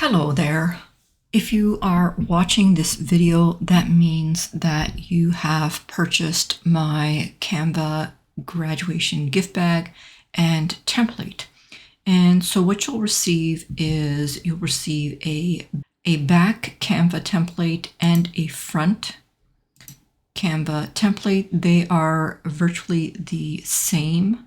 Hello there. If you are watching this video, that means that you have purchased my Canva graduation gift bag and template. And so what you'll receive is you'll receive a back Canva template and a front Canva template. They are virtually the same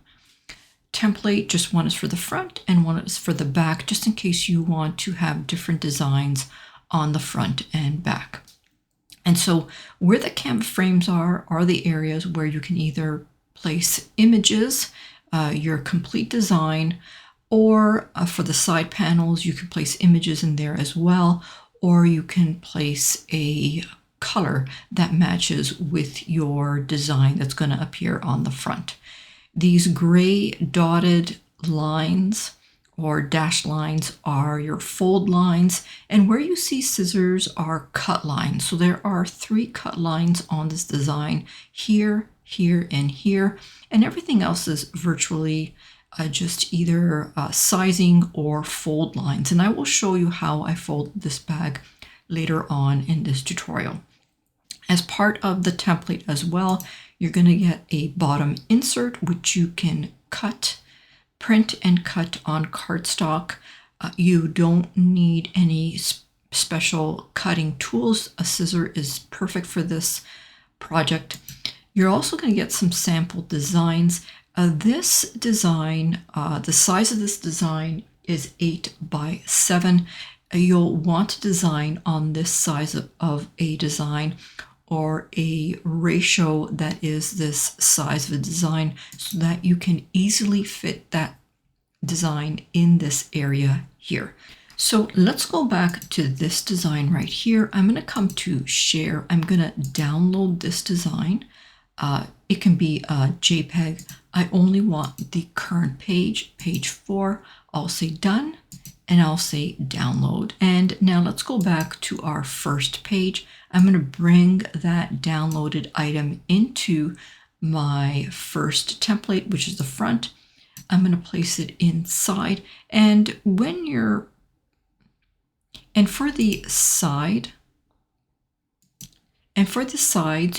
template, just one is for the front and one is for the back, just in case you want to have different designs on the front and back. And so where the Canva frames are the areas where you can either place images, your complete design, or for the side panels, you can place images in there as well, or you can place a color that matches with your design that's going to appear on the front. These gray dotted lines or dashed lines are your fold lines, and where you see scissors are cut lines. So there are 3 cut lines on this design, here, here, and here, and everything else is virtually just either sizing or fold lines. And I will show you how I fold this bag later on in this tutorial. As part of the template as well, you're going to get a bottom insert, which you can print and cut on cardstock. You don't need any special cutting tools. A scissor is perfect for this project. You're also going to get some sample designs. This design, the size of this design is 8 by 7. You'll want to design on this size of a design, or a ratio that is this size of a design, so that you can easily fit that design in this area here. So let's go back to this design right here. I'm going to come to share. I'm going to download this design. It can be a JPEG. I only want the current page, page 4. I'll say done, and I'll say download. And now let's go back to our first page. I'm going to bring that downloaded item into my first template, which is the front. I'm going to place it inside. And for the sides,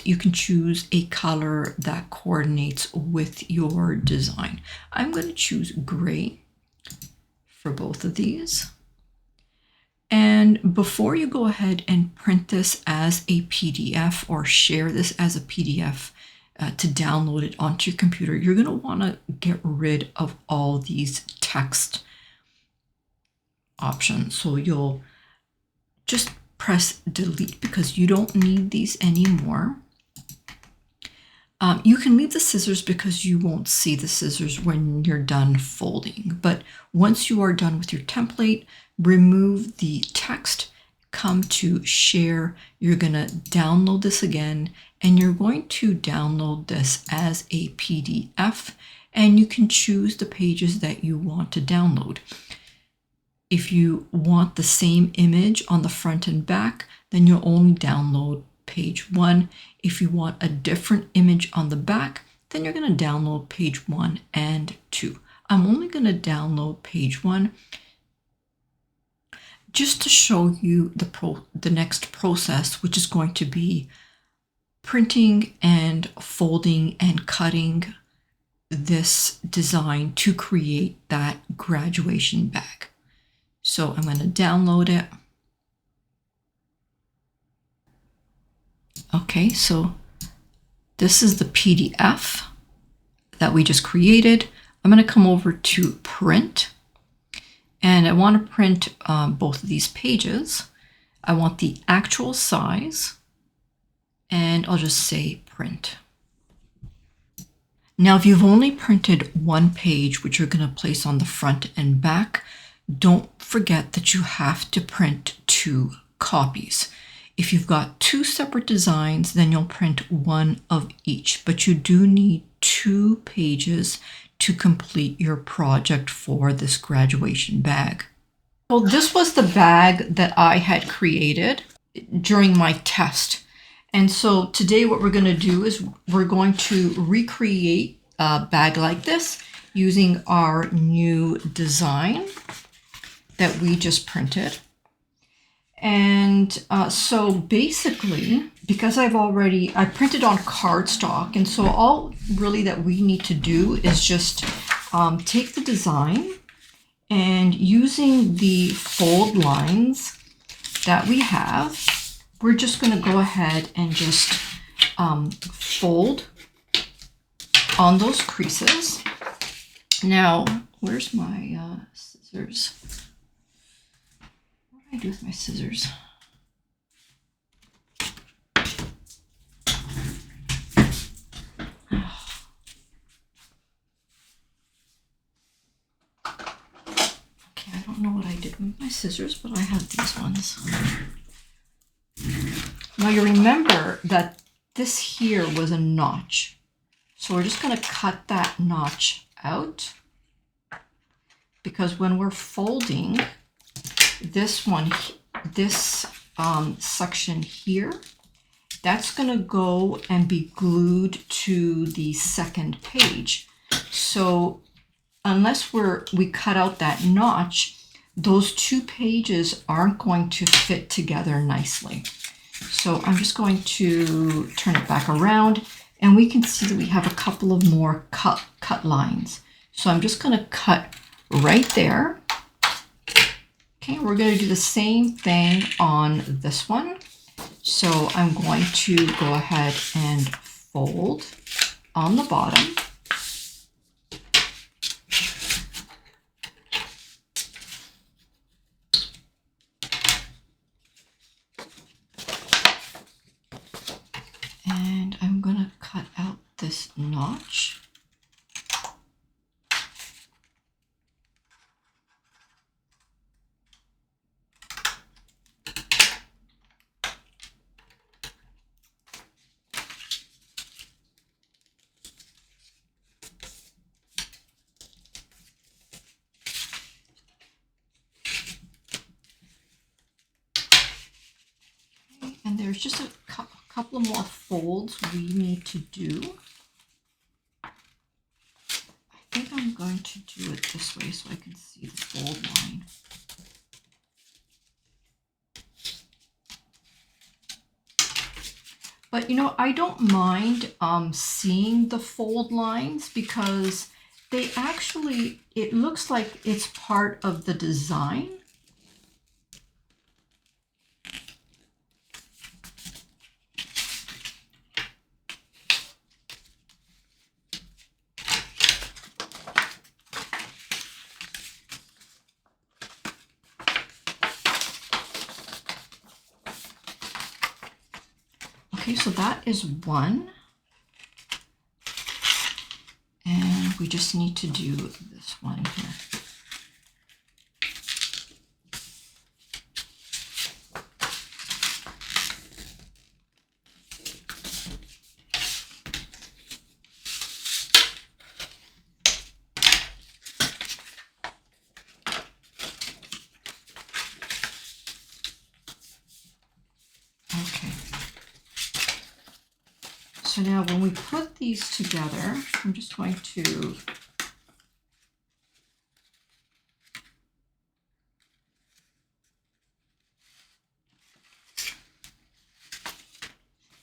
you can choose a color that coordinates with your design. I'm going to choose gray for both of these. And before you go ahead and print this as a PDF or share this as a PDF to download it onto your computer, you're going to want to get rid of all these text options. So you'll just press delete because you don't need these anymore. You can leave the scissors because you won't see the scissors when you're done folding. But once you are done with your template, remove the text, come to share. You're going to download this again, and you're going to download this as a PDF, and you can choose the pages that you want to download. If you want the same image on the front and back, then you'll only download page 1. If you want a different image on the back, then you're going to download page 1 and 2. I'm only going to download page 1 just to show you the next process, which is going to be printing and folding and cutting this design to create that graduation bag. So I'm going to download it. Okay, so this is the PDF that we just created. I'm going to come over to print, and I want to print both of these pages. I want the actual size, and I'll just say print. Now, if you've only printed one page, which you're going to place on the front and back, don't forget that you have to print 2 copies. If you've got 2 separate designs, then you'll print 1 of each, but you do need 2 pages to complete your project for this graduation bag. Well, this was the bag that I had created during my test. And so today what we're going to do is we're going to recreate a bag like this using our new design that we just printed. And so basically, because I printed on cardstock, and so all really that we need to do is just take the design, and using the fold lines that we have, we're just going to go ahead and just fold on those creases. Now, where's my scissors? What do I do with my scissors? Okay, I don't know what I did with my scissors, but I have these ones. Now you remember that this here was a notch. So we're just going to cut that notch out, because when we're folding this one, this section here, that's going to go and be glued to the second page. So unless we cut out that notch, those two pages aren't going to fit together nicely. So I'm just going to turn it back around, and we can see that we have a couple of more cut lines. So I'm just going to cut right there. Okay, we're going to do the same thing on this one. So I'm going to go ahead and fold on the bottom. And I'm going to cut out this notch. And there's just a couple of more folds we need to do. I think I'm going to do it this way so I can see the fold line. But you know, I don't mind seeing the fold lines, because they actually, it looks like it's part of the design. Okay, so that is one. And we just need to do this one here. Okay. So now when we put these together, I'm just going to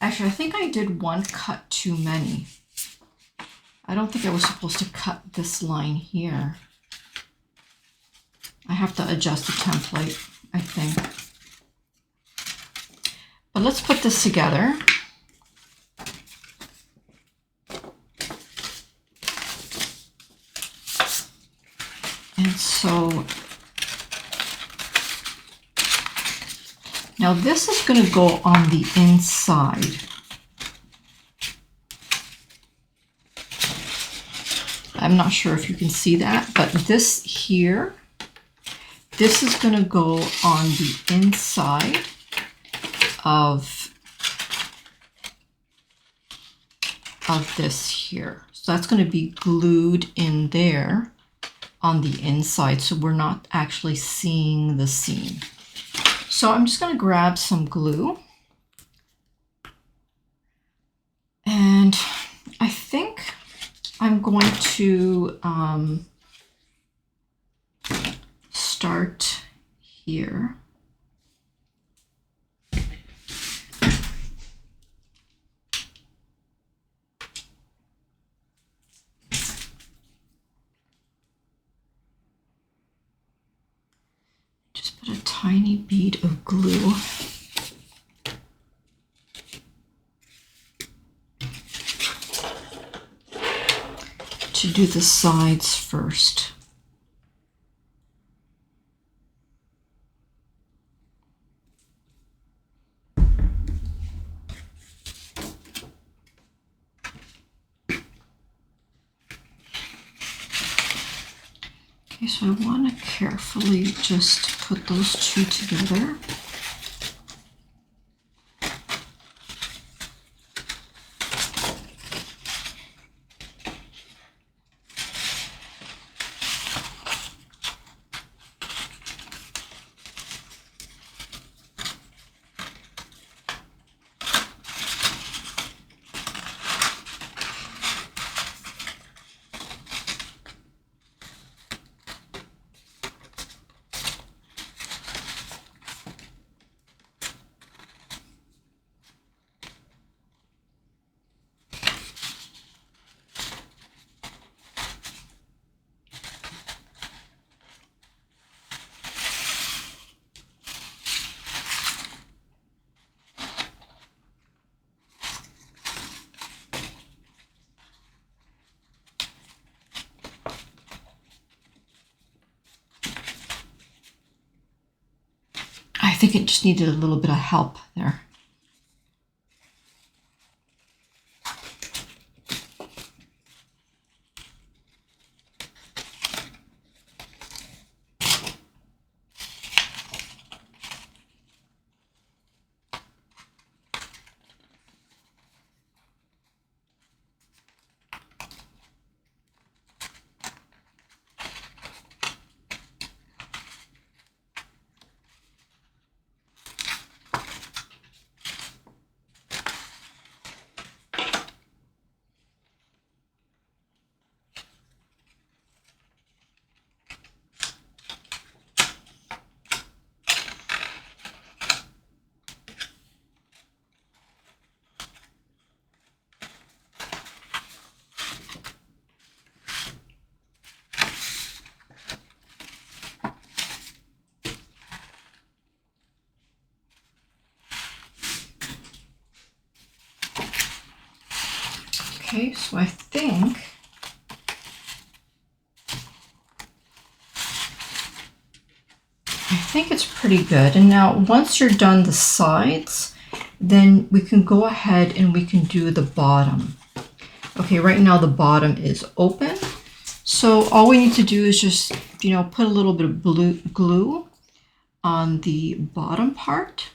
actually, I think I did one cut too many. I don't think I was supposed to cut this line here. I have to adjust the template, I think. But let's put this together. And so now this is going to go on the inside. I'm not sure if you can see that, but this here, this is going to go on the inside of this here. So that's going to be glued in there on the inside, so we're not actually seeing the seam. So I'm just going to grab some glue, and I think I'm going to start here. tiny bead of glue. To do the sides first. Okay, so I want to carefully just put those two together. I think it just needed a little bit of help there. Okay, so I think it's pretty good. And now once you're done the sides, then we can go ahead and we can do the bottom. Okay, right now the bottom is open. So all we need to do is just, put a little bit of glue on the bottom part.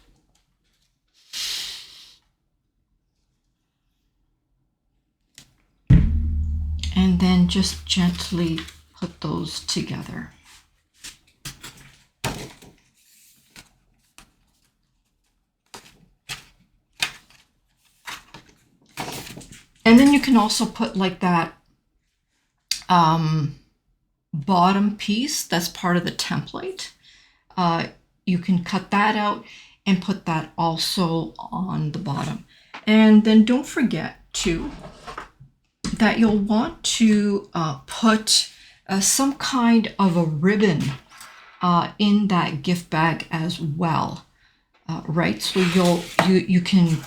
And then just gently put those together. And then you can also put like that bottom piece that's part of the template. You can cut that out and put that also on the bottom. And then don't forget too that you'll want to put some kind of a ribbon in that gift bag as well, right? So you can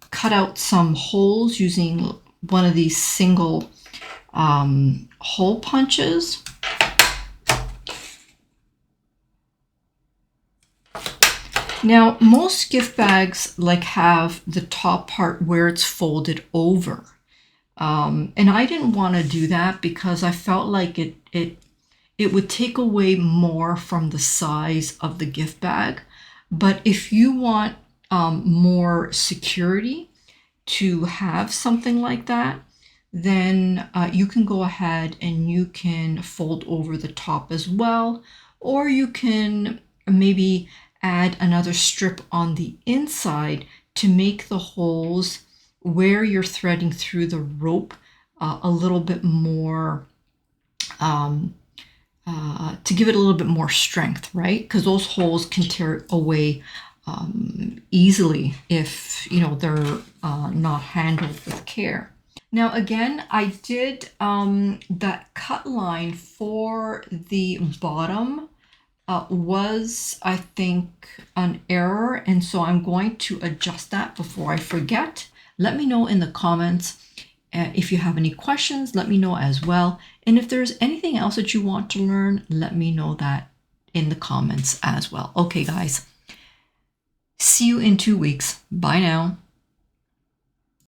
cut out some holes using one of these single hole punches. Now, most gift bags have the top part where it's folded over. And I didn't want to do that because I felt like it would take away more from the size of the gift bag. But if you want more security to have something like that, then you can go ahead and you can fold over the top as well, or you can maybe add another strip on the inside to make the holes where you're threading through the rope a little bit more, to give it a little bit more strength, right? Because those holes can tear away easily if they're not handled with care. Now again, I did that cut line for the bottom was, I think, an error. And so I'm going to adjust that before I forget. Let me know in the comments. If you have any questions, let me know as well. And if there's anything else that you want to learn, let me know that in the comments as well. Okay, guys. See you in 2 weeks. Bye now.